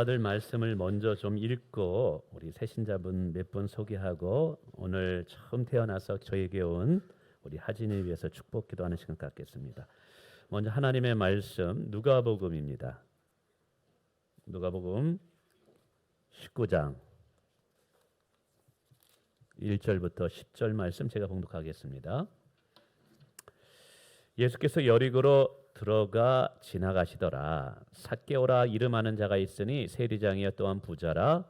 나눠받을 말씀을 먼저 좀 읽고 우리 새신자분 몇 분 소개하고 오늘 처음 태어나서 저에게 온 우리 하진을 위해서 축복 기도하는 시간 갖겠습니다. 먼저 하나님의 말씀 누가복음입니다. 누가복음 19장 1절부터 10절 말씀 제가 봉독하겠습니다. 예수께서 여리고로 들어가 지나가시더라. 삭개오라 이름하는 자가 있으니 세리장이여 또한 부자라.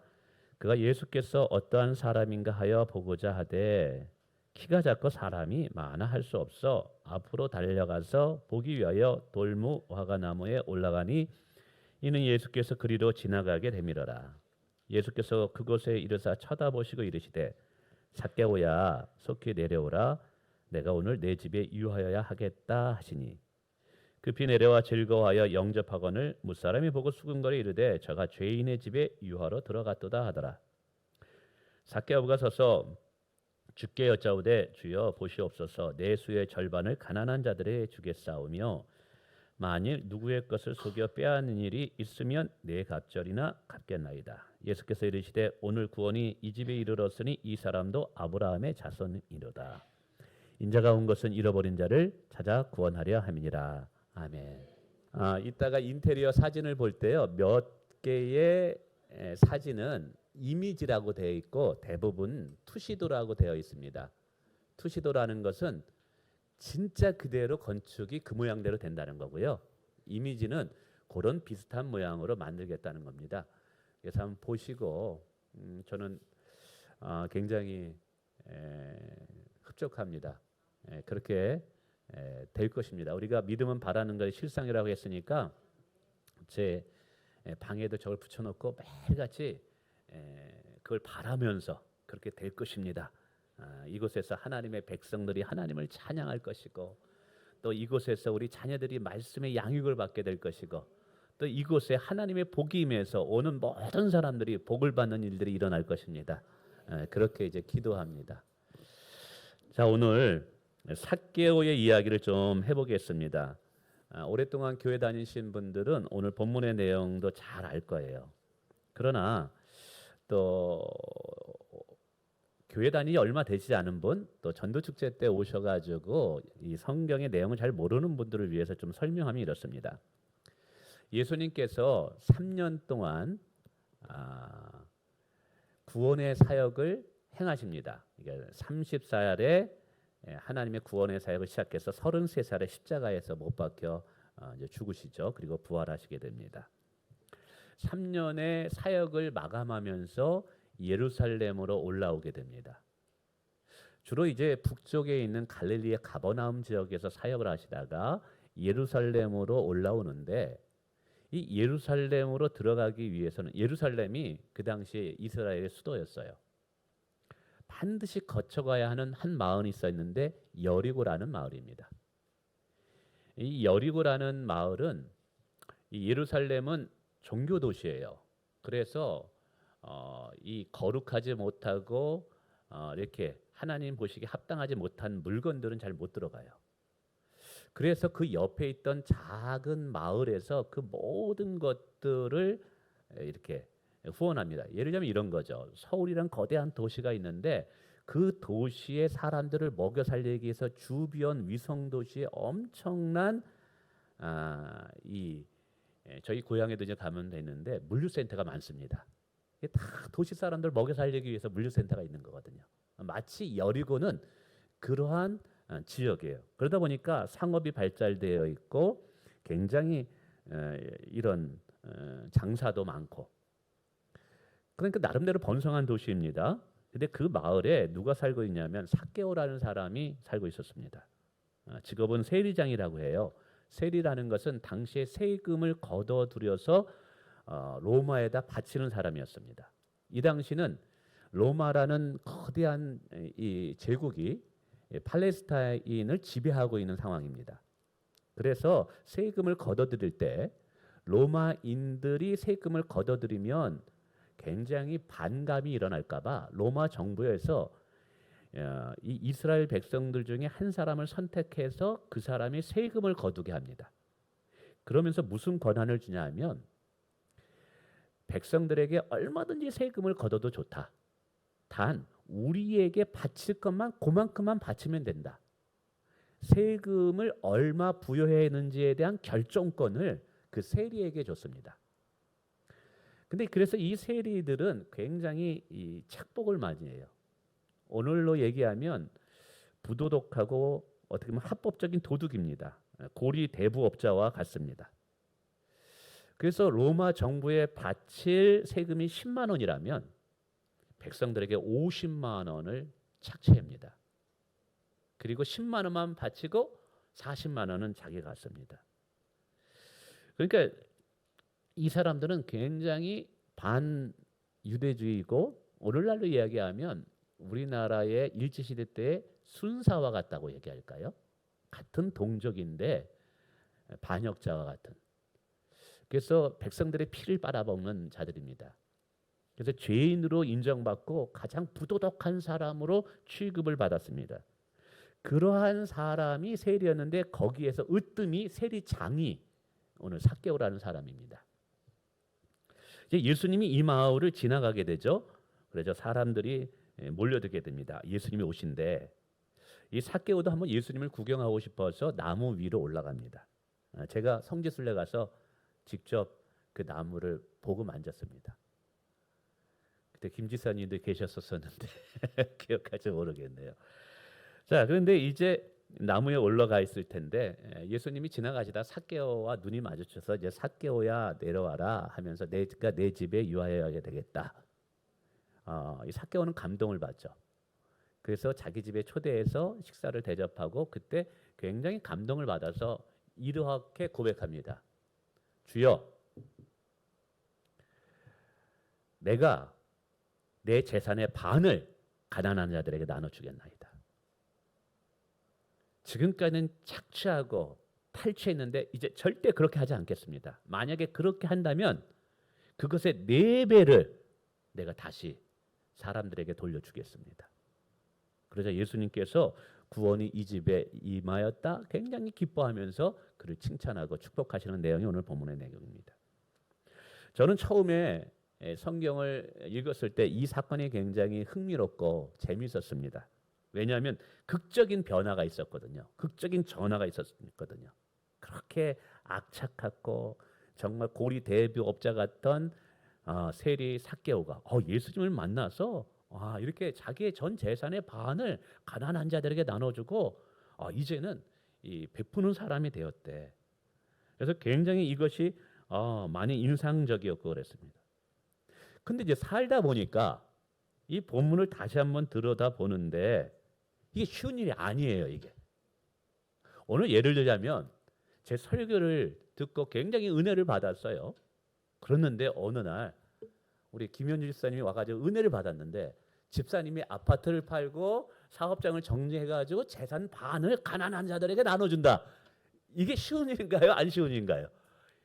그가 예수께서 어떠한 사람인가 하여 보고자 하되 키가 작고 사람이 많아 할 수 없어 앞으로 달려가서 보기 위하여 돌무 화가나무에 올라가니 이는 예수께서 그리로 지나가게 되밀어라. 예수께서 그곳에 이르사 쳐다보시고 이르시되 삭개오야 속히 내려오라. 내가 오늘 내 집에 유하여야 하겠다 하시니 급히 내려와 즐거워하여 영접하거늘 무사람이 보고 수군거리 이르되 저가 죄인의 집에 유하러 들어갔도다 하더라. 삭개오가 서서 주께 여짜오되 주여 보시옵소서 내 수의 절반을 가난한 자들에게 주겠사오며 만일 누구의 것을 속여 빼앗는 일이 있으면 내 갑절이나 갚겠나이다. 예수께서 이르시되 오늘 구원이 이 집에 이르렀으니 이 사람도 아브라함의 자손이로다. 인자가 온 것은 잃어버린 자를 찾아 구원하려 함이니라. 아멘. 이따가 인테리어 사진을 볼 때요, 몇 개의 사진은 이미지라고 되어 있고 대부분 투시도라고 되어 있습니다. 투시도라는 것은 진짜 그대로 건축이 그 모양대로 된다는 거고요. 이미지는 그런 비슷한 모양으로 만들겠다는 겁니다. 그래서 한번 보시고 저는 굉장히 흡족합니다. 그렇게 될 것입니다. 우리가 믿음은 바라는 것이 실상이라고 했으니까 제 방에도 저걸 붙여놓고 매일같이 그걸 바라면서 그렇게 될 것입니다. 이곳에서 하나님의 백성들이 하나님을 찬양할 것이고 또 이곳에서 우리 자녀들이 말씀의 양육을 받게 될 것이고 또 이곳에 하나님의 복이 임해서 오는 모든 사람들이 복을 받는 일들이 일어날 것입니다. 그렇게 이제 기도합니다. 자, 오늘 삭개오의 이야기를 좀 해보겠습니다. 오랫동안 교회 다니신 분들은 오늘 본문의 내용도 잘 알 거예요. 그러나 또 교회 다니기 얼마 되지 않은 분, 또 전도축제 때 오셔가지고 이 성경의 내용을 잘 모르는 분들을 위해서 좀 설명하면 이렇습니다. 예수님께서 3년 동안 구원의 사역을 행하십니다. 30살에 하나님의 구원의 사역을 시작해서 33살에 십자가에서 못 박혀 이제 죽으시죠. 그리고 부활하시게 됩니다. 3년의 사역을 마감하면서 예루살렘으로 올라오게 됩니다. 주로 이제 북쪽에 있는 갈릴리의 가버나움 지역에서 사역을 하시다가 예루살렘으로 올라오는데 이 예루살렘으로 들어가기 위해서는 예루살렘이 그 당시에 이스라엘의 수도였어요. 반드시 거쳐가야 하는 한 마을이 있었는데 여리고라는 마을입니다. 이 여리고라는 마을은 이 예루살렘은 종교 도시예요. 그래서 이 거룩하지 못하고 이렇게 하나님 보시기에 합당하지 못한 물건들은 잘 못 들어가요. 그래서 그 옆에 있던 작은 마을에서 그 모든 것들을 이렇게 후원합니다. 예를 들면 이런 거죠. 서울이란 거대한 도시가 있는데 그 도시의 사람들을 먹여 살리기 위해서 주변 위성 도시에 엄청난 저희 고향에도 이제 가면 되는데 물류센터가 많습니다. 이게 다 도시 사람들 먹여 살리기 위해서 물류센터가 있는 거거든요. 마치 여리고는 그러한 지역이에요. 그러다 보니까 상업이 발달되어 있고 굉장히 이런 장사도 많고 그러니까 나름대로 번성한 도시입니다. 근데 그 마을에 누가 살고 있냐면 삭개오라는 사람이 살고 있었습니다. 직업은 세리장이라고 해요. 세리라는 것은 당시에 세금을 걷어들여서 로마에다 바치는 사람이었습니다. 이 당시는 로마라는 거대한 이 제국이 팔레스타인을 지배하고 있는 상황입니다. 그래서 세금을 걷어들일 때 로마인들이 세금을 걷어들이면 굉장히 반감이 일어날까봐 로마 정부에서 이 이스라엘 백성들 중에 한 사람을 선택해서 그 사람이 세금을 거두게 합니다. 그러면서 무슨 권한을 주냐 하면 백성들에게 얼마든지 세금을 걷어도 좋다. 단 우리에게 바칠 것만 그만큼만 바치면 된다. 세금을 얼마 부여해야 하는지에 대한 결정권을 그 세리에게 줬습니다. 근데 그래서 이 세리들은 굉장히 이 착복을 많이 해요. 오늘로 얘기하면 부도덕하고 어떻게 보면 합법적인 도둑입니다. 고리 대부업자와 같습니다. 그래서 로마 정부에 바칠 세금이 10만 원이라면 백성들에게 50만 원을 착취합니다. 그리고 10만 원만 바치고 40만 원은 자기가 갖습니다. 그러니까 이 사람들은 굉장히 반유대주의이고 오늘날로 이야기하면 우리나라의 일제시대 때의 순사와 같다고 얘기할까요? 같은 동족인데 반역자와 같은. 그래서 백성들의 피를 빨아먹는 자들입니다. 그래서 죄인으로 인정받고 가장 부도덕한 사람으로 취급을 받았습니다. 그러한 사람이 세리였는데 거기에서 으뜸이 세리장이 오늘 삭개오라는 사람입니다. 이제 예수님이 이 마을을 지나가게 되죠. 그래서 사람들이 몰려들게 됩니다. 예수님이 오신데 이 삭개오도 한번 예수님을 구경하고 싶어서 나무 위로 올라갑니다. 제가 성지순례 가서 직접 그 나무를 보고 만졌습니다. 그때 김 지사님도 계셨었는데 기억할지 모르겠네요. 자, 그런데 이제 나무에 올라가 있을 텐데 예수님이 지나가시다 삭개오와 눈이 마주쳐서 이제 삭개오야 내려와라 하면서 내가 내 집에 유하여야 되겠다. 이 삭개오는 감동을 받죠. 그래서 자기 집에 초대해서 식사를 대접하고 그때 굉장히 감동을 받아서 이렇게 고백합니다. 주여, 내가 내 재산의 반을 가난한 자들에게 나눠주겠나이다. 지금까지는 착취하고 탈취했는데 이제 절대 그렇게 하지 않겠습니다. 만약에 그렇게 한다면 그것의 4배를 내가 다시 사람들에게 돌려주겠습니다. 그러자 예수님께서 구원이 이 집에 임하였다 굉장히 기뻐하면서 그를 칭찬하고 축복하시는 내용이 오늘 본문의 내용입니다. 저는 처음에 성경을 읽었을 때 이 사건이 굉장히 흥미롭고 재미있었습니다. 왜냐하면 극적인 변화가 있었거든요. 극적인 전화가 있었거든요. 그렇게 악착같고 정말 고리 대부업자 같던 세리 삭개오가 예수님을 만나서 이렇게 자기의 전 재산의 반을 가난한 자들에게 나눠주고 이제는 이 베푸는 사람이 되었대. 그래서 굉장히 이것이 많이 인상적이었고 그랬습니다. 근데 이제 살다 보니까 이 본문을 다시 한번 들여다 보는데 이게 쉬운 일이 아니에요. 이게 오늘 예를 들자면 제 설교를 듣고 굉장히 은혜를 받았어요. 그랬는데 어느 날 우리 김현주 집사님이 와가지고 은혜를 받았는데 집사님이 아파트를 팔고 사업장을 정리해가지고 재산 반을 가난한 자들에게 나눠준다. 이게 쉬운 일인가요? 안 쉬운 일인가요?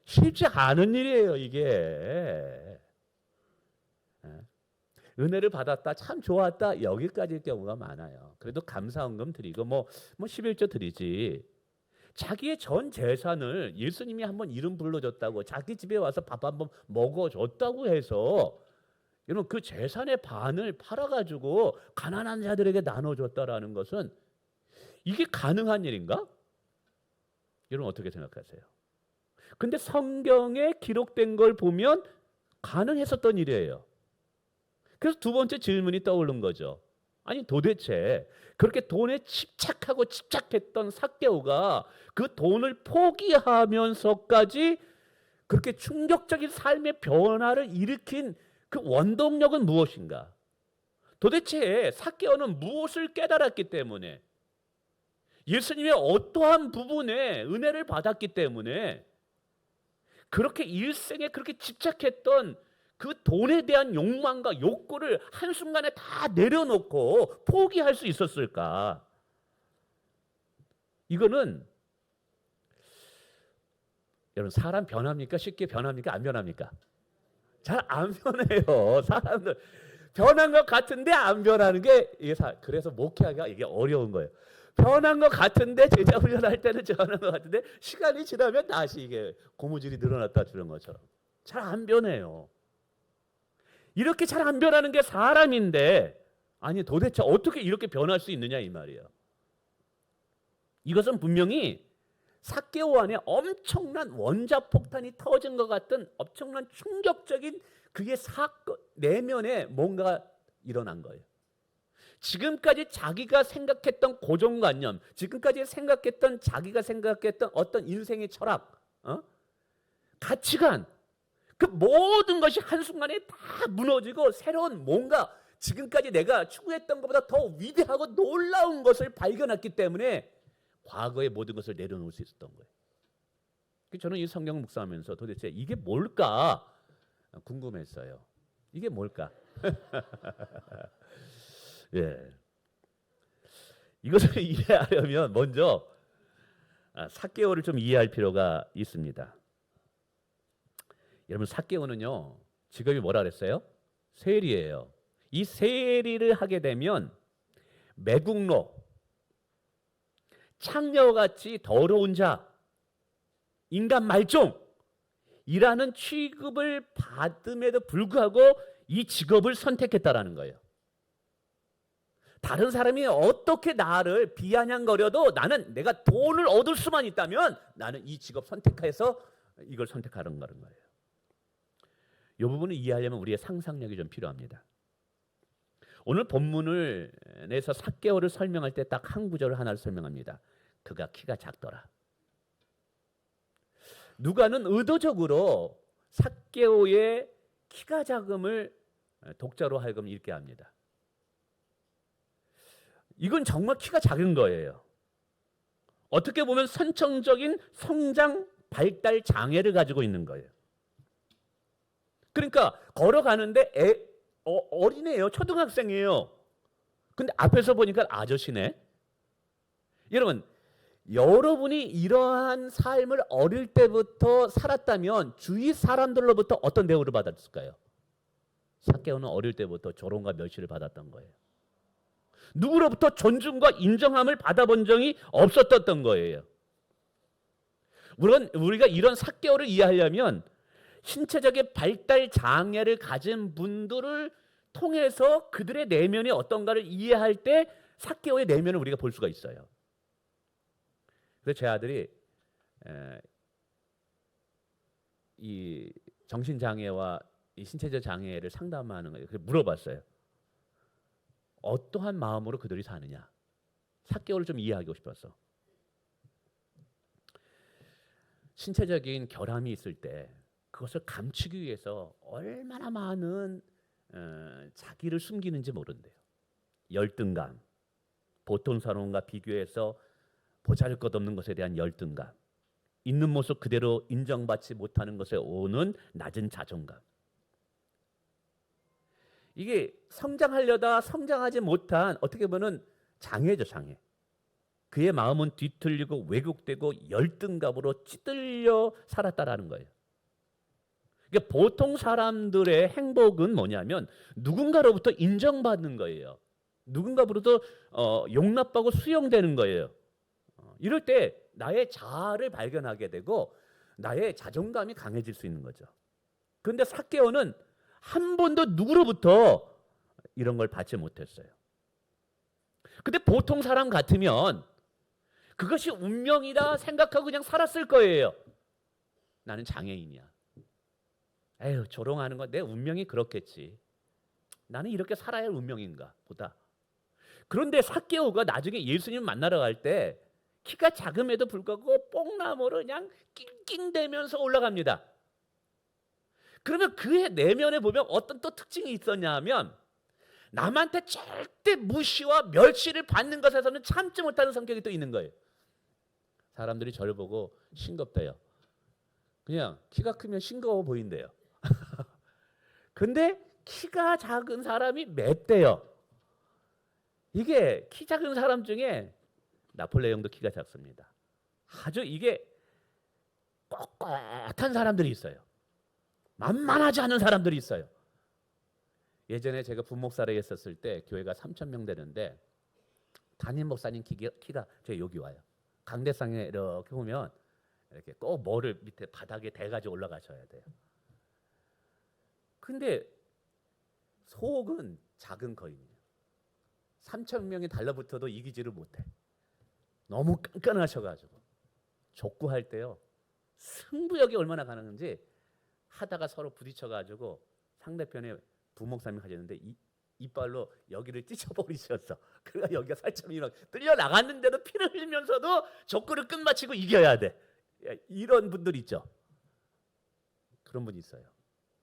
쉽지 않은 일이에요. 이게 은혜를 받았다, 참 좋았다, 여기까지일 경우가 많아요. 그래도 감사헌금 드리고 뭐 11조 드리지. 자기의 전 재산을 예수님이 한번 이름 불러줬다고 자기 집에 와서 밥 한번 먹어줬다고 해서 여러분 그 재산의 반을 팔아가지고 가난한 자들에게 나눠줬다라는 것은 이게 가능한 일인가? 여러분 어떻게 생각하세요? 근데 성경에 기록된 걸 보면 가능했었던 일이에요. 그래서 두 번째 질문이 떠오른 거죠. 아니 도대체 그렇게 돈에 집착했던 삭개오가 그 돈을 포기하면서까지 그렇게 충격적인 삶의 변화를 일으킨 그 원동력은 무엇인가? 도대체 삭개오는 무엇을 깨달았기 때문에 예수님의 어떠한 부분에 은혜를 받았기 때문에 그렇게 일생에 그렇게 집착했던 그 돈에 대한 욕망과 욕구를 한순간에 다 내려놓고 포기할 수 있었을까? 이거는 여러분 사람 변합니까? 쉽게 변합니까? 안 변합니까? 잘 안 변해요. 사람들 변한 것 같은데 안 변하는 게 이게 그래서 목회하기가 이게 어려운 거예요. 변한 것 같은데 제자 훈련할 때는 변한 것 같은데 시간이 지나면 다시 이게 고무줄이 늘어났다 주는 것처럼 잘 안 변해요. 이렇게 잘 안 변하는 게 사람인데, 아니 도대체 어떻게 이렇게 변할 수 있느냐 이 말이에요. 이것은 분명히 삭개오 안에 엄청난 원자폭탄이 터진 것 같은 엄청난 충격적인 그게 사건 내면에 뭔가 일어난 거예요. 지금까지 자기가 생각했던 고정관념, 지금까지 생각했던 자기가 생각했던 어떤 인생의 철학, 가치관, 그 모든 것이 한순간에 다 무너지고 새로운 뭔가 지금까지 내가 추구했던 것보다 더 위대하고 놀라운 것을 발견했기 때문에 과거의 모든 것을 내려놓을 수 있었던 거예요. 저는 이 성경을 묵상하면서 도대체 이게 뭘까 궁금했어요. 이게 뭘까? 예. 이것을 이해하려면 먼저 삭개오를 좀 이해할 필요가 있습니다. 여러분, 삭개오는요 직업이 뭐라 그랬어요? 세리예요. 이 세리를 하게 되면 매국노, 창녀같이 더러운 자, 인간 말종이라는 취급을 받음에도 불구하고 이 직업을 선택했다라는 거예요. 다른 사람이 어떻게 나를 비아냥거려도 나는 내가 돈을 얻을 수만 있다면 나는 이 직업 선택해서 이걸 선택하는 거예요. 이 부분을 이해하려면 우리의 상상력이 좀 필요합니다. 오늘 본문을 내서 삭개오를 설명할 때 딱 한 구절을 하나를 설명합니다. 그가 키가 작더라. 누가는 의도적으로 삭개오의 키가 작음을 독자로 하여금 읽게 합니다. 이건 정말 키가 작은 거예요. 어떻게 보면 선천적인 성장 발달 장애를 가지고 있는 거예요. 그러니까 걸어가는데 어린애예요. 초등학생이에요. 근데 앞에서 보니까 아저씨네. 여러분, 여러분이 이러한 삶을 어릴 때부터 살았다면 주위 사람들로부터 어떤 대우를 받았을까요? 삭개오는 어릴 때부터 조롱과 멸시를 받았던 거예요. 누구로부터 존중과 인정함을 받아본 적이 없었던 거예요. 물론 우리가 이런 삭개오를 이해하려면 신체적인 발달 장애를 가진 분들을 통해서 그들의 내면이 어떤가를 이해할 때 삭개오의 내면을 우리가 볼 수가 있어요. 그래서 제 아들이 이 정신장애와 이 신체적 장애를 상담하는 거예요. 그래서 물어봤어요. 어떠한 마음으로 그들이 사느냐. 삭개오를 좀 이해하고 싶어서. 신체적인 결함이 있을 때 그것을 감추기 위해서 얼마나 많은 자기를 숨기는지 모른대요. 열등감, 보통 사람과 비교해서 보잘것없는 것에 대한 열등감, 있는 모습 그대로 인정받지 못하는 것에 오는 낮은 자존감. 이게 성장하려다 성장하지 못한 어떻게 보면 장애죠, 장애. 그의 마음은 뒤틀리고 왜곡되고 열등감으로 찌들려 살았다라는 거예요. 그러니까 보통 사람들의 행복은 뭐냐면 누군가로부터 인정받는 거예요. 누군가로부터 용납하고 수용되는 거예요. 이럴 때 나의 자아를 발견하게 되고 나의 자존감이 강해질 수 있는 거죠. 그런데 삭개오는 한 번도 누구로부터 이런 걸 받지 못했어요. 근데 보통 사람 같으면 그것이 운명이다 생각하고 그냥 살았을 거예요. 나는 장애인이야. 에휴, 조롱하는 건 내 운명이 그렇겠지. 나는 이렇게 살아야 할 운명인가 보다. 그런데 삭개오가 나중에 예수님 만나러 갈 때 키가 작음에도 불구하고 뽕나무로 그냥 낑낑대면서 올라갑니다. 그러면 그의 내면에 보면 어떤 또 특징이 있었냐 하면 남한테 절대 무시와 멸시를 받는 것에서는 참지 못하는 성격이 또 있는 거예요. 사람들이 저를 보고 싱겁대요. 그냥 키가 크면 싱거워 보인대요. 근데 키가 작은 사람이 맵대요. 이게 키 작은 사람 중에 나폴레옹도 키가 작습니다. 아주 이게 꼿꼿한 사람들이 있어요. 만만하지 않은 사람들이 있어요. 예전에 제가 분목사를 했었을 때 교회가 3,000명 되는데 담임 목사님 키가 저 여기 와요. 강대상에 이렇게 보면 이렇게 꼭 뭐를 밑에 바닥에 대가지고 올라가셔야 돼요. 근데 속은 작은 거인이에요. 3천 명이 달라붙어도 이기지를 못해. 너무 깐깐하셔가지고 족구할 때요, 승부욕이 얼마나 가능한지 하다가 서로 부딪혀가지고 상대편에 부목사님이 가졌는데 이빨로 여기를 찢어버리셨어. 그러니까 여기가 살점이 막 뚫려 나갔는데도 피를 흘리면서도 족구를 끝마치고 이겨야 돼. 이런 분들 있죠. 그런 분이 있어요.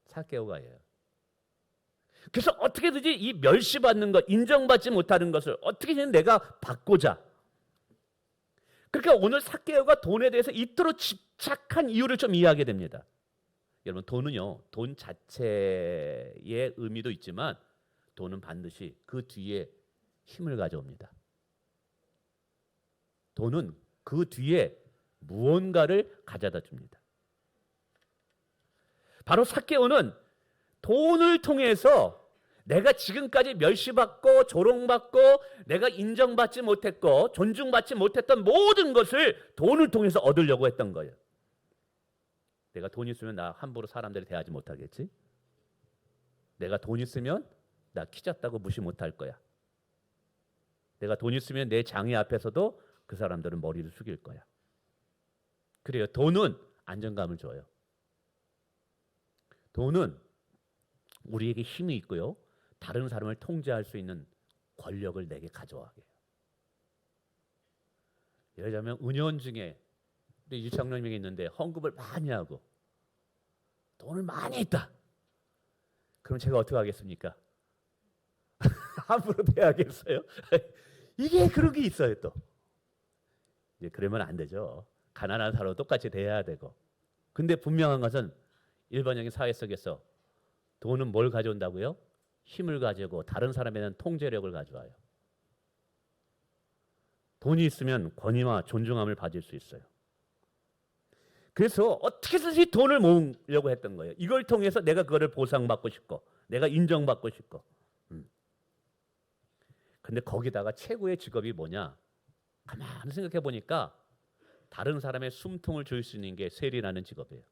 삭개오가예요. 그래서 어떻게든지 이 멸시받는 것, 인정받지 못하는 것을 어떻게든 내가 받고자. 그러니까 오늘 삭개오가 돈에 대해서 이토록 집착한 이유를 좀 이해하게 됩니다. 여러분, 돈은요, 돈 자체의 의미도 있지만 돈은 반드시 그 뒤에 힘을 가져옵니다. 돈은 그 뒤에 무언가를 가져다 줍니다. 바로 삭개오는 돈을 통해서 내가 지금까지 멸시받고 조롱받고 내가 인정받지 못했고 존중받지 못했던 모든 것을 돈을 통해서 얻으려고 했던 거예요. 내가 돈 있으면 나 함부로 사람들이 대하지 못하겠지? 내가 돈 있으면 나 키 작다고 무시 못할 거야. 내가 돈 있으면 내 장애 앞에서도 그 사람들은 머리를 숙일 거야. 그래요. 돈은 안정감을 줘요. 돈은 우리에게 힘이 있고요, 다른 사람을 통제할 수 있는 권력을 내게 가져와게 해요. 예를 들자면 은연중에 우리 유창룡이 있는데 헌금을 많이 하고 돈을 많이 했다. 그럼 제가 어떻게 하겠습니까? 함부로 대하겠어요? 이게 그런 게 있어요. 또 이제 그러면 안 되죠. 가난한 사람도 똑같이 대해야 되고. 근데 분명한 것은 일반적인 사회 속에서 돈은 뭘 가져온다고요? 힘을 가지고 다른 사람에 대한 통제력을 가져와요. 돈이 있으면 권위와 존중함을 받을 수 있어요. 그래서 어떻게든지 돈을 모으려고 했던 거예요. 이걸 통해서 내가 그거를 보상받고 싶고 내가 인정받고 싶고. 근데 거기다가 최고의 직업이 뭐냐? 가만히 생각해 보니까 다른 사람의 숨통을 줄 수 있는 게 세리라는 직업이에요.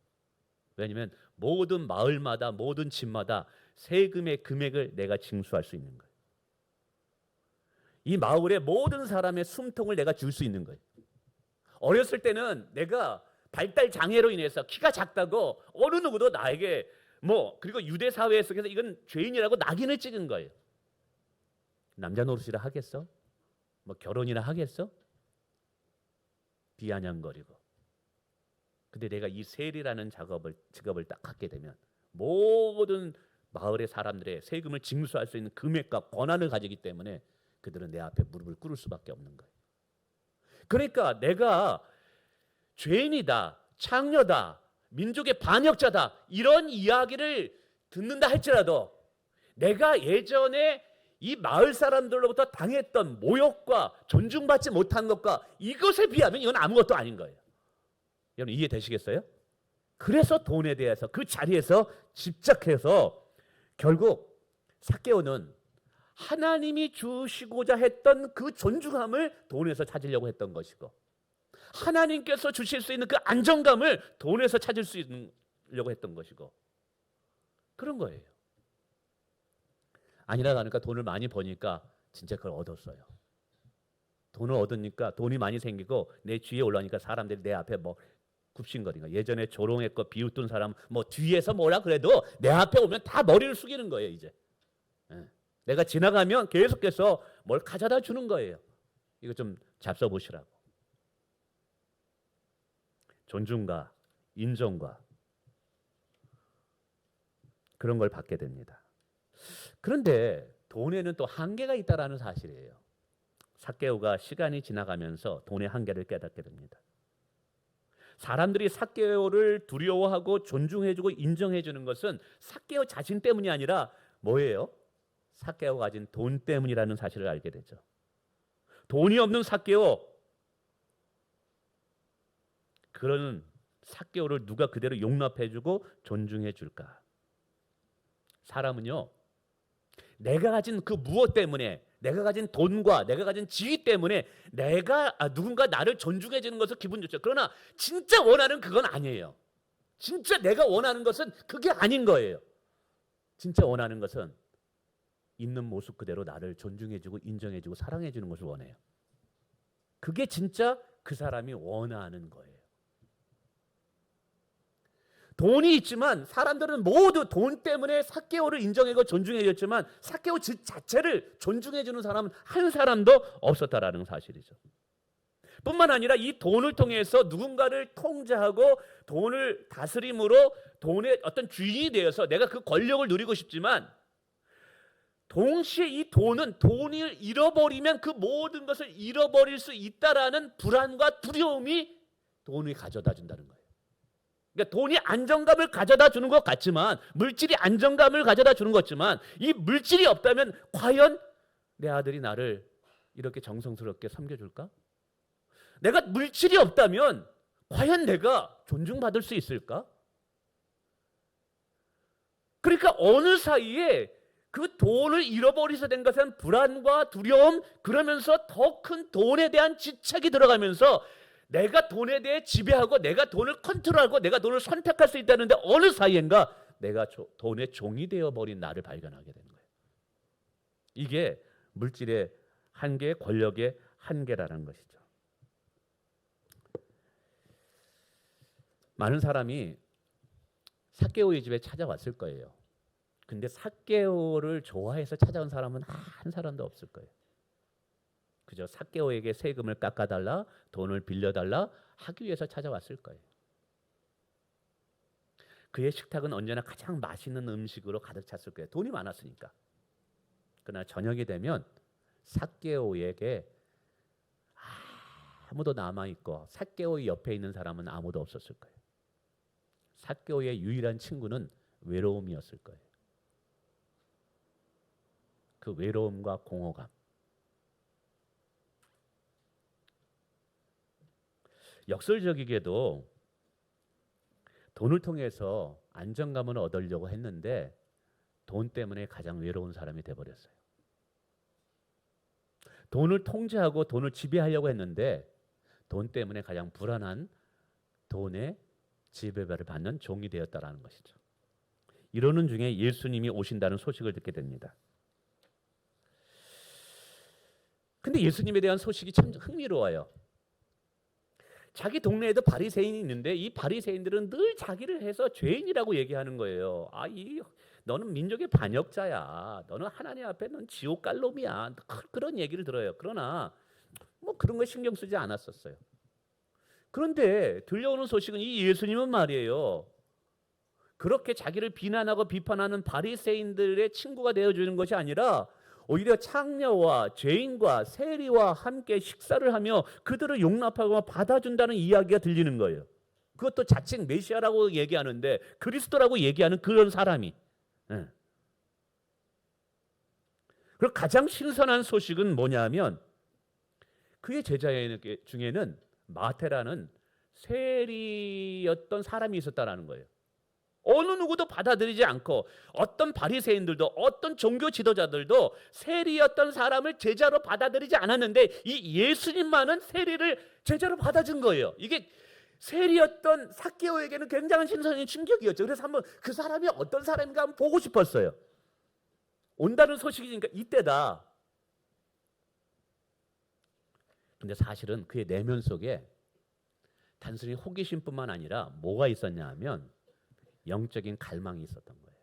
왜냐하면 모든 마을마다 모든 집마다 세금의 금액을 내가 징수할 수 있는 거예요. 이 마을의 모든 사람의 숨통을 내가 줄 수 있는 거예요. 어렸을 때는 내가 발달 장애로 인해서 키가 작다고 어느 누구도 나에게 그리고 유대 사회 속에서 이건 죄인이라고 낙인을 찍은 거예요. 남자 노릇이라 하겠어? 결혼이나 하겠어? 비아냥거리고. 근데 내가 이 세리라는 직업을 딱 갖게 되면 모든 마을의 사람들의 세금을 징수할 수 있는 금액과 권한을 가지기 때문에 그들은 내 앞에 무릎을 꿇을 수밖에 없는 거예요. 그러니까 내가 죄인이다, 창녀다, 민족의 반역자다 이런 이야기를 듣는다 할지라도 내가 예전에 이 마을 사람들로부터 당했던 모욕과 존중받지 못한 것과 이것에 비하면 이건 아무것도 아닌 거예요. 여러분 이해되시겠어요? 그래서 돈에 대해서 그 자리에서 집착해서 결국 삭개오는 하나님이 주시고자 했던 그 존중함을 돈에서 찾으려고 했던 것이고 하나님께서 주실 수 있는 그 안정감을 돈에서 찾을 수 있으려고 했던 것이고 그런 거예요. 아니라 가니까 돈을 많이 버니까 진짜 그걸 얻었어요. 돈을 얻으니까 돈이 많이 생기고 내 뒤에 올라오니까 사람들이 내 앞에 굽신거리는 거예요. 예전에 조롱했고 비웃던 사람 뒤에서 뭐라 그래도 내 앞에 오면 다 머리를 숙이는 거예요. 이제 내가 지나가면 계속해서 뭘 가져다 주는 거예요. 이거 좀 잡숴보시라고. 존중과 인정과 그런 걸 받게 됩니다. 그런데 돈에는 또 한계가 있다는 사실이에요. 삭개오가 시간이 지나가면서 돈의 한계를 깨닫게 됩니다. 사람들이 삭개오를 두려워하고 존중해주고 인정해주는 것은 삭개오 자신 때문이 아니라 뭐예요? 삭개오가 가진 돈 때문이라는 사실을 알게 되죠. 돈이 없는 삭개오, 그런 삭개오를 누가 그대로 용납해주고 존중해줄까? 사람은요, 내가 가진 그 무엇 때문에, 내가 가진 돈과 내가 가진 지위 때문에 누군가 나를 존중해 주는 것을 기분 좋죠. 그러나 진짜 원하는 그건 아니에요. 진짜 내가 원하는 것은 그게 아닌 거예요. 진짜 원하는 것은 있는 모습 그대로 나를 존중해주고 인정해주고 사랑해주는 것을 원해요. 그게 진짜 그 사람이 원하는 거예요. 돈이 있지만 사람들은 모두 돈 때문에 삭개오를 인정하고 존중해줬지만 삭개오 자체를 존중해주는 사람은 한 사람도 없었다라는 사실이죠. 뿐만 아니라 이 돈을 통해서 누군가를 통제하고 돈을 다스림으로 돈의 어떤 주인이 되어서 내가 그 권력을 누리고 싶지만 동시에 이 돈을 잃어버리면 그 모든 것을 잃어버릴 수 있다라는 불안과 두려움이 돈이 가져다 준다는 거예요. 그러니까 돈이 안정감을 가져다 주는 것 같지만 물질이 안정감을 가져다 주는 것 같지만 이 물질이 없다면 과연 내 아들이 나를 이렇게 정성스럽게 섬겨줄까? 내가 물질이 없다면 과연 내가 존중받을 수 있을까? 그러니까 어느 사이에 그 돈을 잃어버리서 된 것은 불안과 두려움, 그러면서 더 큰 돈에 대한 집착이 들어가면서 내가 돈에 대해 지배하고 내가 돈을 컨트롤하고 내가 돈을 선택할 수 있다는데 어느 사이엔가 내가 돈의 종이 되어버린 나를 발견하게 되는 거예요. 이게 물질의 한계, 권력의 한계라는 것이죠. 많은 사람이 삭개오의 집에 찾아왔을 거예요. 근데 삭개오를 좋아해서 찾아온 사람은 한 사람도 없을 거예요. 그저 삭개오에게 세금을 깎아달라, 돈을 빌려달라 하기 위해서 찾아왔을 거예요. 그의 식탁은 언제나 가장 맛있는 음식으로 가득 찼을 거예요. 돈이 많았으니까. 그러나 저녁이 되면 삭개오에게 아무도 남아있고 삭개오의 옆에 있는 사람은 아무도 없었을 거예요. 삭개오의 유일한 친구는 외로움이었을 거예요. 그 외로움과 공허감. 역설적이게도 돈을 통해서 안정감을 얻으려고 했는데 돈 때문에 가장 외로운 사람이 돼버렸어요. 돈을 통제하고 돈을 지배하려고 했는데 돈 때문에 가장 불안한 돈의 지배를 받는 종이 되었다라는 것이죠. 이러는 중에 예수님이 오신다는 소식을 듣게 됩니다. 근데 예수님에 대한 소식이 참 흥미로워요. 자기 동네에도 바리새인이 있는데 이 바리새인들은 늘 자기를 해서 죄인이라고 얘기하는 거예요. 너는 민족의 반역자야. 너는 하나님 앞에 넌 지옥 갈 놈이야. 그런 얘기를 들어요. 그러나 뭐 그런 거 신경 쓰지 않았었어요. 그런데 들려오는 소식은 이 예수님은 말이에요. 그렇게 자기를 비난하고 비판하는 바리새인들의 친구가 되어주는 것이 아니라 오히려 창녀와 죄인과 세리와 함께 식사를 하며 그들을 용납하고 받아준다는 이야기가 들리는 거예요. 그것도 자칭 메시아라고 얘기하는데 그리스도라고 얘기하는 그런 사람이. 그리고 가장 신선한 소식은 뭐냐면 그의 제자 중에는 마태라는 세리였던 사람이 있었다라는 거예요. 어느 누구도 받아들이지 않고 어떤 바리새인들도 어떤 종교 지도자들도 세리였던 사람을 제자로 받아들이지 않았는데 이 예수님만은 세리를 제자로 받아준 거예요. 이게 세리였던 삭개오에게는 굉장한 신선한 충격이었죠. 그래서 한번 그 사람이 어떤 사람인가 한번 보고 싶었어요. 온다는 소식이니까 이때다. 근데 사실은 그의 내면 속에 단순히 호기심뿐만 아니라 뭐가 있었냐 하면 영적인 갈망이 있었던 거예요.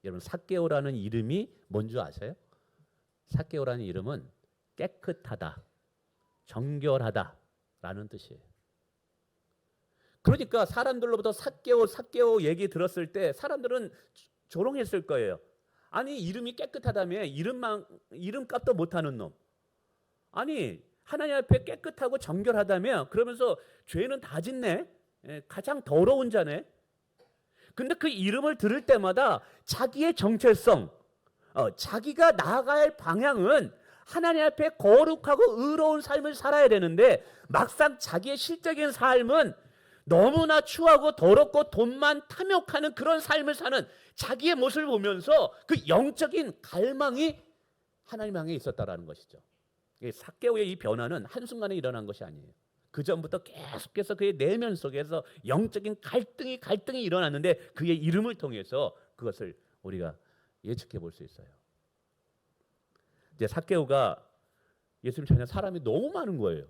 여러분 삭개오라는 이름이 뭔지 아세요? 삭개오라는 이름은 깨끗하다, 정결하다라는 뜻이에요. 그러니까 사람들로부터 삭개오 얘기 들었을 때 사람들은 조롱했을 거예요. 아니 이름이 깨끗하다며 이름값도 못하는 놈. 아니 하나님 앞에 깨끗하고 정결하다며 그러면서 죄는 다 짓네. 가장 더러운 자네. 근데 그 이름을 들을 때마다 자기의 정체성, 자기가 나아가야 할 방향은 하나님 앞에 거룩하고 의로운 삶을 살아야 되는데 막상 자기의 실적인 삶은 너무나 추하고 더럽고 돈만 탐욕하는 그런 삶을 사는 자기의 모습을 보면서 그 영적인 갈망이 하나님 향해 있었다라는 것이죠. 삭개오의 이 변화는 한순간에 일어난 것이 아니에요. 그 전부터 계속해서 그의 내면 속에서 영적인 갈등이 일어났는데 그의 이름을 통해서 그것을 우리가 예측해 볼 수 있어요. 이제 삭개오가 예수님 전에 사람이 너무 많은 거예요.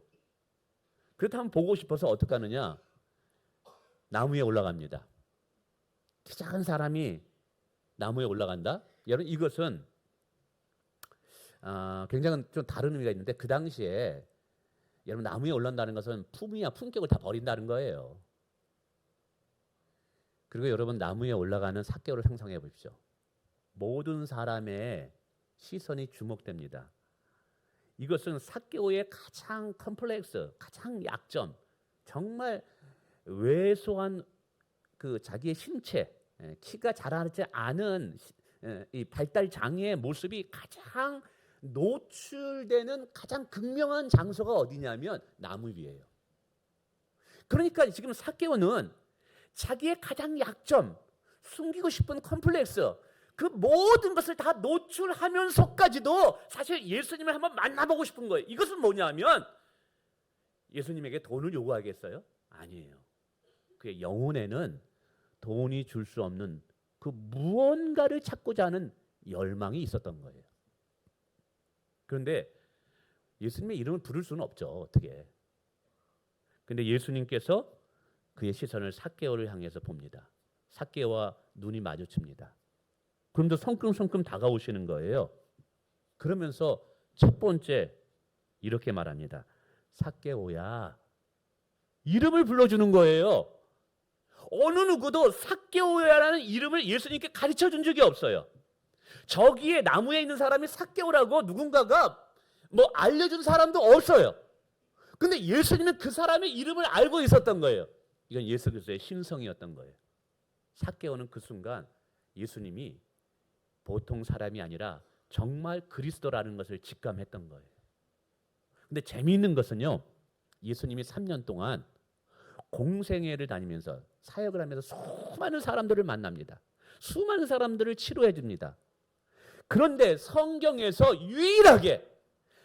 그렇다면 보고 싶어서 어떻게 하느냐? 나무에 올라갑니다. 키 작은 사람이 나무에 올라간다? 여러분 이것은 굉장히 좀 다른 의미가 있는데 그 당시에 여러분 나무에 올라간다는 것은 품위와 품격을 다 버린다는 거예요. 그리고 여러분 나무에 올라가는 삭개오를 상상해 보십시오. 모든 사람의 시선이 주목됩니다. 이것은 삭개오의 가장 컴플렉스, 가장 약점, 정말 왜소한 그 자기의 신체, 키가 자라지 않은 이 발달 장애의 모습이 가장 노출되는 가장 극명한 장소가 어디냐면 나무 위예요. 그러니까 지금 삭개오는 자기의 가장 약점, 숨기고 싶은 컴플렉스, 그 모든 것을 다 노출하면서까지도 사실 예수님을 한번 만나보고 싶은 거예요. 이것은 뭐냐면 예수님에게 돈을 요구하겠어요? 아니에요. 그의 영혼에는 돈이 줄 수 없는 그 무언가를 찾고자 하는 열망이 있었던 거예요. 그런데 예수님의 이름을 부를 수는 없죠. 어떻게? 그런데 예수님께서 그의 시선을 삭개오를 향해서 봅니다. 삭개오와 눈이 마주칩니다. 그럼도 성큼성큼 다가오시는 거예요. 그러면서 첫 번째 이렇게 말합니다. 삭개오야. 이름을 불러주는 거예요. 어느 누구도 삭개오야라는 이름을 예수님께 가르쳐 준 적이 없어요. 저기에 나무에 있는 사람이 삭개오라고 누군가가 뭐 알려준 사람도 없어요. 근데 예수님은 그 사람의 이름을 알고 있었던 거예요. 이건 예수 그리스도의 신성이었던 거예요. 삭개오는 그 순간 예수님이 보통 사람이 아니라 정말 그리스도라는 것을 직감했던 거예요. 근데 재미있는 것은요. 예수님이 3년 동안 공생애를 다니면서 사역을 하면서 수많은 사람들을 만납니다. 수많은 사람들을 치료해 줍니다. 그런데 성경에서 유일하게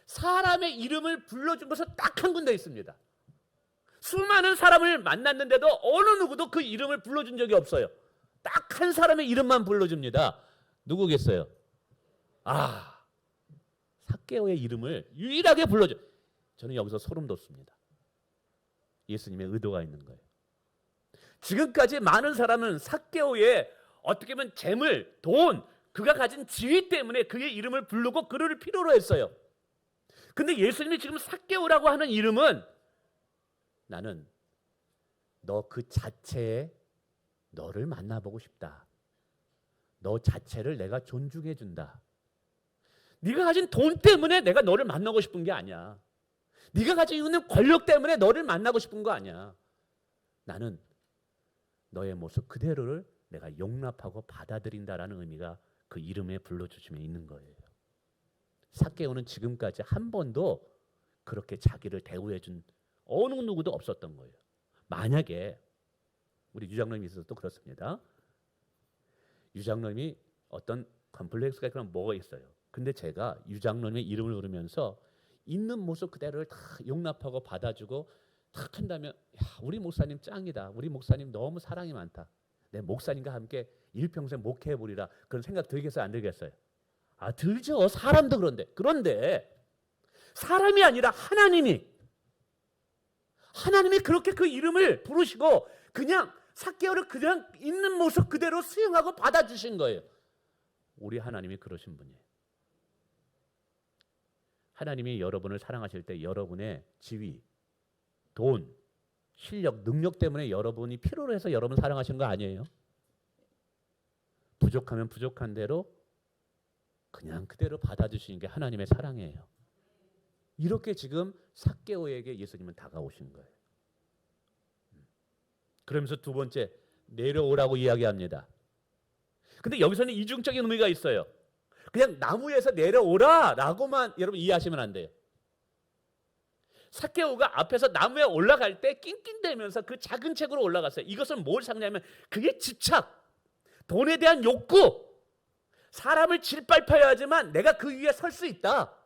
사람의 이름을 불러준 것은 딱 한 군데 있습니다. 수많은 사람을 만났는데도 어느 누구도 그 이름을 불러준 적이 없어요. 딱 한 사람의 이름만 불러줍니다. 누구겠어요? 삭개오의 이름을 유일하게 불러줘. 저는 여기서 소름 돋습니다. 예수님의 의도가 있는 거예요. 지금까지 많은 사람은 삭개오의 어떻게 보면 재물, 돈, 그가 가진 지위 때문에 그의 이름을 부르고 그를 필요로 했어요. 근데 예수님이 지금 삭개오라고 하는 이름은 나는 너 그 자체에 너를 만나보고 싶다. 너 자체를 내가 존중해 준다. 네가 가진 돈 때문에 내가 너를 만나고 싶은 게 아니야. 네가 가지고 있는 권력 때문에 너를 만나고 싶은 거 아니야. 나는 너의 모습 그대로를 내가 용납하고 받아들인다라는 의미가 그 이름에 불러주심에 있는 거예요. 삭개오는 지금까지 한 번도 그렇게 자기를 대우해 준 어느 누구도 없었던 거예요. 만약에 우리 유장로님이 있어도 그렇습니다. 유장로님이 어떤 컴플렉스가 있거나 뭐가 있어요. 근데 제가 유장로님의 이름을 부르면서 있는 모습 그대로를 다 용납하고 받아주고 탁 한다면 우리 목사님 짱이다. 우리 목사님 너무 사랑이 많다. 내 목사님과 함께 일평생 목회해보리라. 그런 생각 들겠어요? 안 들겠어요? 들죠. 사람도 그런데. 그런데 사람이 아니라 하나님이 그렇게 그 이름을 부르시고 그냥 삭개오를 그냥 있는 모습 그대로 수용하고 받아주신 거예요. 우리 하나님이 그러신 분이에요. 하나님이 여러분을 사랑하실 때 여러분의 지위, 돈, 실력, 능력 때문에 여러분이 필요로 해서 여러분 사랑하시는 거 아니에요? 부족하면 부족한 대로 그냥 그대로 받아주시는 게 하나님의 사랑이에요. 이렇게 지금 삭개오에게 예수님은 다가오신 거예요. 그러면서 두 번째 내려오라고 이야기합니다. 근데 여기서는 이중적인 의미가 있어요. 그냥 나무에서 내려오라라고만 여러분 이해하시면 안 돼요. 삭개오가 앞에서 나무에 올라갈 때 낑낑대면서 그 작은 책으로 올라갔어요. 이것은 뭘 상징하냐면 그게 집착, 돈에 대한 욕구, 사람을 짓밟아야 하지만 내가 그 위에 설 수 있다.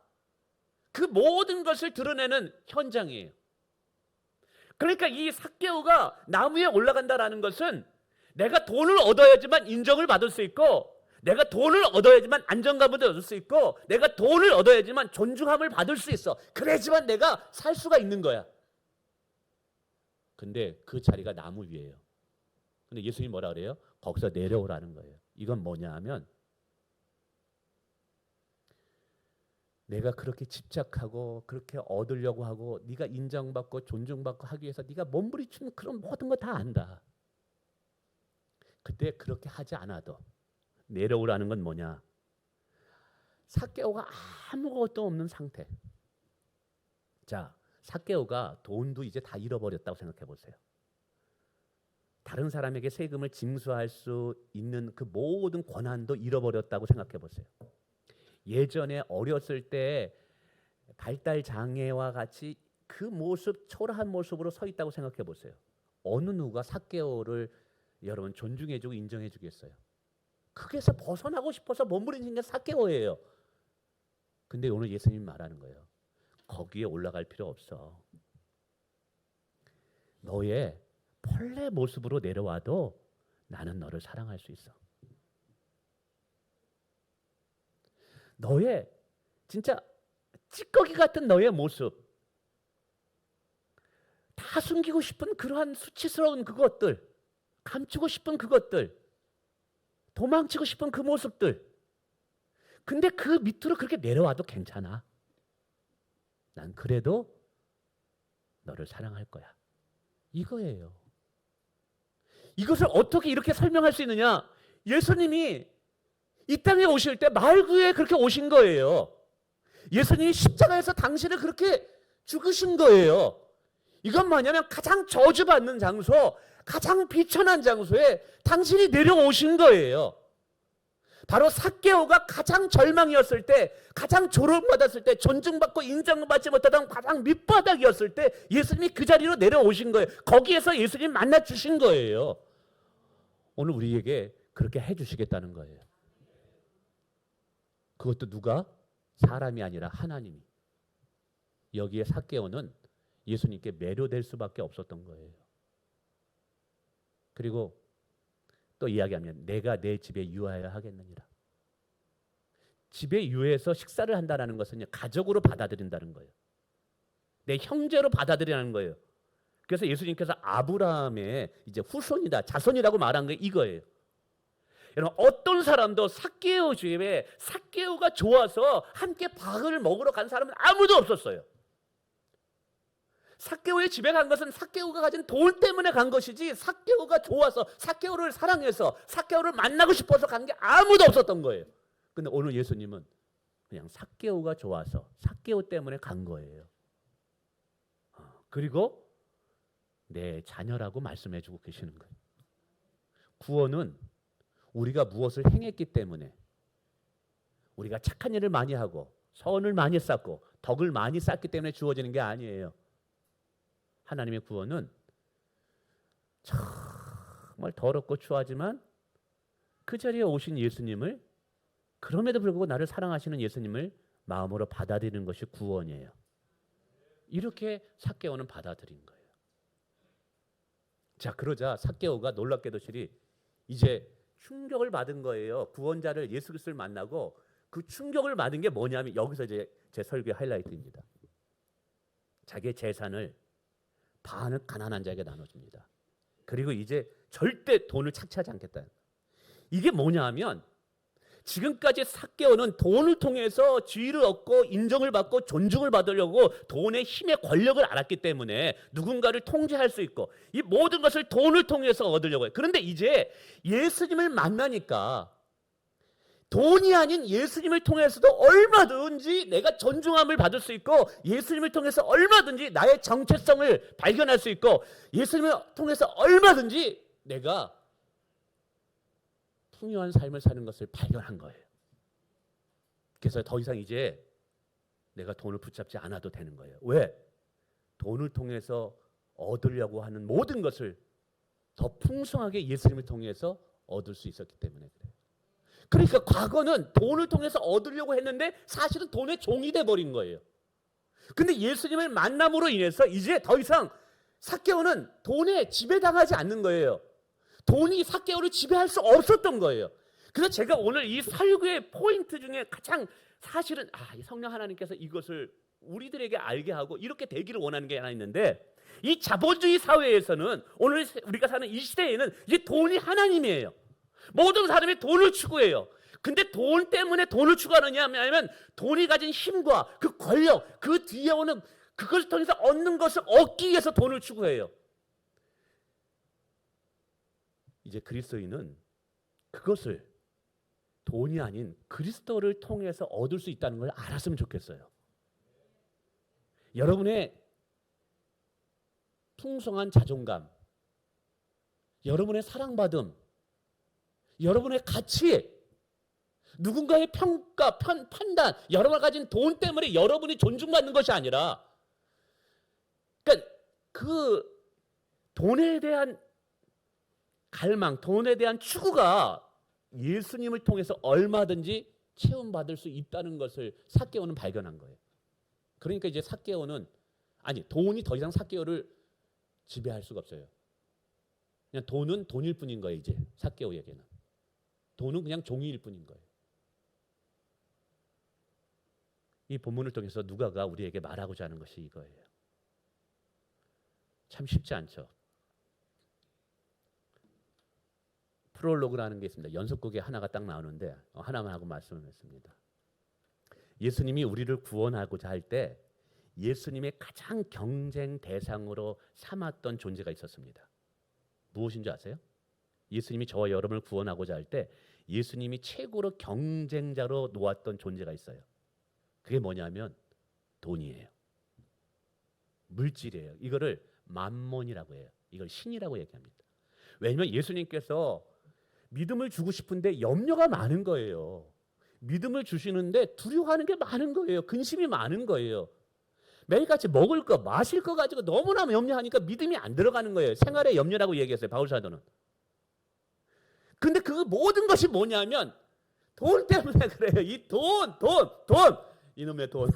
그 모든 것을 드러내는 현장이에요. 그러니까 이 삭개오가 나무에 올라간다라는 것은 내가 돈을 얻어야지만 인정을 받을 수 있고 내가 돈을 얻어야지만 안정감을 얻을 수 있고 내가 돈을 얻어야지만 존중함을 받을 수 있어. 그래야지만 내가 살 수가 있는 거야. 근데 그 자리가 나무 위예요. 근데 예수님이 뭐라 그래요? 거기서 내려오라는 거예요. 이건 뭐냐 하면 내가 그렇게 집착하고 그렇게 얻으려고 하고 네가 인정받고 존중받고 하기 위해서 네가 몸부림치는 그런 모든 거 다 안다. 근데 그렇게 하지 않아도 내려오라는 건 뭐냐? 삭개오가 아무것도 없는 상태. 자, 삭개오가 돈도 이제 다 잃어버렸다고 생각해 보세요. 다른 사람에게 세금을 징수할 수 있는 그 모든 권한도 잃어버렸다고 생각해 보세요. 예전에 어렸을 때 발달 장애와 같이 그 모습, 초라한 모습으로 서 있다고 생각해 보세요. 어느 누가 삭개오를 여러분 존중해주고 인정해주겠어요? 거기에서 벗어나고 싶어서 몸부림치는 게 삭개오예요. 근데 오늘 예수님 말하는 거예요. 거기에 올라갈 필요 없어. 너의 본래 모습으로 내려와도 나는 너를 사랑할 수 있어. 너의 진짜 찌꺼기 같은 너의 모습, 다 숨기고 싶은 그러한 수치스러운 그것들, 감추고 싶은 그것들, 도망치고 싶은 그 모습들, 근데 그 밑으로 그렇게 내려와도 괜찮아. 난 그래도 너를 사랑할 거야. 이거예요. 이것을 어떻게 이렇게 설명할 수 있느냐? 예수님이 이 땅에 오실 때 말구에 그렇게 오신 거예요. 예수님이 십자가에서 당신을 그렇게 죽으신 거예요. 이건 뭐냐면 가장 저주받는 장소, 가장 비천한 장소에 당신이 내려오신 거예요. 바로 삭개오가 가장 절망이었을 때, 가장 조롱받았을 때, 존중받고 인정받지 못하던 가장 밑바닥이었을 때 예수님이 그 자리로 내려오신 거예요. 거기에서 예수님 만나 주신 거예요. 오늘 우리에게 그렇게 해주시겠다는 거예요. 그것도 누가? 사람이 아니라 하나님이. 여기에 삭개오는 예수님께 매료될 수밖에 없었던 거예요. 그리고 또 이야기하면 내가 내 집에 유하여야 하겠느니라. 집에 유해서 식사를 한다는 것은 가족으로 받아들인다는 거예요. 내 형제로 받아들이라는 거예요. 그래서 예수님께서 아브라함의 이제 후손이다, 자손이라고 말한 게 이거예요. 여러분, 어떤 사람도 삭개오 집에 삭개오가 좋아서 함께 밥을 먹으러 간 사람은 아무도 없었어요. 삭개오의 집에 간 것은 삭개오가 가진 돈 때문에 간 것이지 삭개오가 좋아서 삭개오를 사랑해서 삭개오를 만나고 싶어서 간 게 아무도 없었던 거예요. 근데 오늘 예수님은 그냥 삭개오가 좋아서 삭개오 때문에 간 거예요. 그리고 내 자녀라고 말씀해주고 계시는 거예요. 구원은 우리가 무엇을 행했기 때문에, 우리가 착한 일을 많이 하고 선을 많이 쌓고 덕을 많이 쌓기 때문에 주어지는 게 아니에요. 하나님의 구원은 정말 더럽고 추하지만 그 자리에 오신 예수님을, 그럼에도 불구하고 나를 사랑하시는 예수님을 마음으로 받아들이는 것이 구원이에요. 이렇게 삭개오는 받아들인 거예요. 자, 그러자 삭개오가 놀랍게도 이제 충격을 받은 거예요. 구원자를 예수 그리스도를 만나고 그 충격을 받은 게 뭐냐면, 여기서 이제 제 설교의 하이라이트입니다. 자기의 재산을 반을 가난한 자에게 나눠줍니다. 그리고 이제 절대 돈을 착취하지 않겠다. 이게 뭐냐 하면, 지금까지 삭개오는 돈을 통해서 지위를 얻고 인정을 받고 존중을 받으려고 돈의 힘의 권력을 알았기 때문에 누군가를 통제할 수 있고 이 모든 것을 돈을 통해서 얻으려고 해요. 그런데 이제 예수님을 만나니까 돈이 아닌 예수님을 통해서도 얼마든지 내가 존중함을 받을 수 있고, 예수님을 통해서 얼마든지 나의 정체성을 발견할 수 있고, 예수님을 통해서 얼마든지 내가 풍요한 삶을 사는 것을 발견한 거예요. 그래서 더 이상 이제 내가 돈을 붙잡지 않아도 되는 거예요. 왜? 돈을 통해서 얻으려고 하는 모든 것을 더 풍성하게 예수님을 통해서 얻을 수 있었기 때문에 그래요. 그러니까 과거는 돈을 통해서 얻으려고 했는데 사실은 돈의 종이 돼버린 거예요. 근데 예수님을 만남으로 인해서 이제 더 이상 삭개오는 돈에 지배당하지 않는 거예요. 돈이 삭개오를 지배할 수 없었던 거예요. 그래서 제가 오늘 이 설교의 포인트 중에 가장 사실은 이 성령 하나님께서 이것을 우리들에게 알게 하고 이렇게 되기를 원하는 게 하나 있는데, 이 자본주의 사회에서는 오늘 우리가 사는 이 시대에는 이제 돈이 하나님이에요. 모든 사람이 돈을 추구해요. 근데 돈 때문에 돈을 추구하느냐 하면 돈이 가진 힘과 그 권력, 그 뒤에 오는 그것을 통해서 얻는 것을 얻기 위해서 돈을 추구해요. 이제 그리스도인은 그것을 돈이 아닌 그리스도를 통해서 얻을 수 있다는 걸 알았으면 좋겠어요. 여러분의 풍성한 자존감, 여러분의 사랑받음, 여러분의 가치, 누군가의 평가, 판단, 여러분이 가진 돈 때문에 여러분이 존중받는 것이 아니라, 그러니까 그 돈에 대한 갈망, 돈에 대한 추구가 예수님을 통해서 얼마든지 체험받을 수 있다는 것을 삭개오는 발견한 거예요. 그러니까 이제 돈이 더 이상 삭개오를 지배할 수가 없어요. 그냥 돈은 돈일 뿐인 거예요. 이제 삭개오에게는 돈은 그냥 종이일 뿐인 거예요. 이 본문을 통해서 누가가 우리에게 말하고자 하는 것이 이거예요. 참 쉽지 않죠. 프롤로그라는 게 있습니다. 연속곡에 하나가 딱 나오는데 하나만 하고 말씀을 했습니다. 예수님이 우리를 구원하고자 할 때 예수님의 가장 경쟁 대상으로 삼았던 존재가 있었습니다. 무엇인지 아세요? 예수님이 저와 여러분을 구원하고자 할 때 예수님이 최고로 경쟁자로 놓았던 존재가 있어요. 그게 뭐냐면 돈이에요. 물질이에요. 이거를 맘몬이라고 해요. 이걸 신이라고 얘기합니다. 왜냐하면 예수님께서 믿음을 주고 싶은데 염려가 많은 거예요. 믿음을 주시는데 두려워하는 게 많은 거예요. 근심이 많은 거예요. 매일같이 먹을 거, 마실 거 가지고 너무나 염려하니까 믿음이 안 들어가는 거예요. 생활의 염려라고 얘기했어요. 바울 사도는. 근데 그 모든 것이 뭐냐면 돈 때문에 그래요. 이 돈. 이놈의 돈.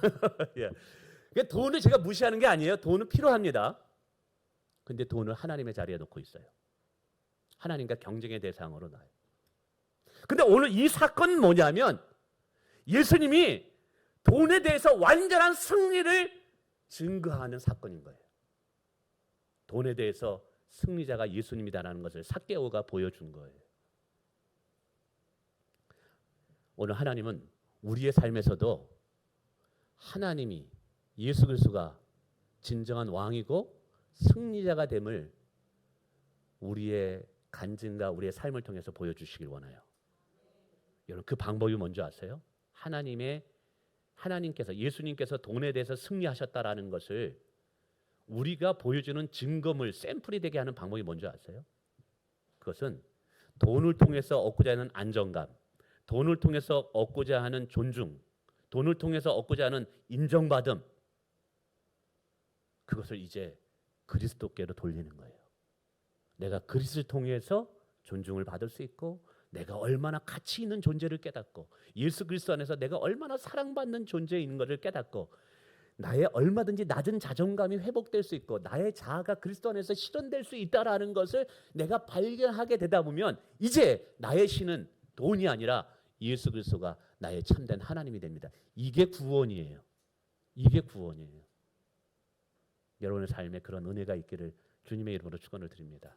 예. 돈을 제가 무시하는 게 아니에요. 돈은 필요합니다. 근데 돈을 하나님의 자리에 놓고 있어요. 하나님과 경쟁의 대상으로 놔요. 근데 오늘 이 사건은 뭐냐면 예수님이 돈에 대해서 완전한 승리를 증거하는 사건인 거예요. 돈에 대해서 승리자가 예수님이다라는 것을 삭개오가 보여준 거예요. 오늘 하나님은 우리의 삶에서도 하나님이 예수 그리스도가 진정한 왕이고 승리자가 됨을 우리의 간증과 우리의 삶을 통해서 보여주시길 원해요. 여러분 그 방법이 뭔지 아세요? 하나님께서 예수님께서 돈에 대해서 승리하셨다라는 것을 우리가 보여주는 증거물, 샘플이 되게 하는 방법이 뭔지 아세요? 그것은 돈을 통해서 얻고자 하는 안정감, 돈을 통해서 얻고자 하는 존중, 돈을 통해서 얻고자 하는 인정받음, 그것을 이제 그리스도께로 돌리는 거예요. 내가 그리스도를 통해서 존중을 받을 수 있고 내가 얼마나 가치 있는 존재를 깨닫고 예수 그리스도 안에서 내가 얼마나 사랑받는 존재인 것을 깨닫고 나의 얼마든지 낮은 자존감이 회복될 수 있고 나의 자아가 그리스도 안에서 실현될 수 있다라는 것을 내가 발견하게 되다 보면 이제 나의 신은 돈이 아니라 예수 그리스도가 나의 참된 하나님이 됩니다. 이게 구원이에요. 이게 구원이에요. 여러분의 삶에 그런 은혜가 있기를 주님의 이름으로 축원을 드립니다.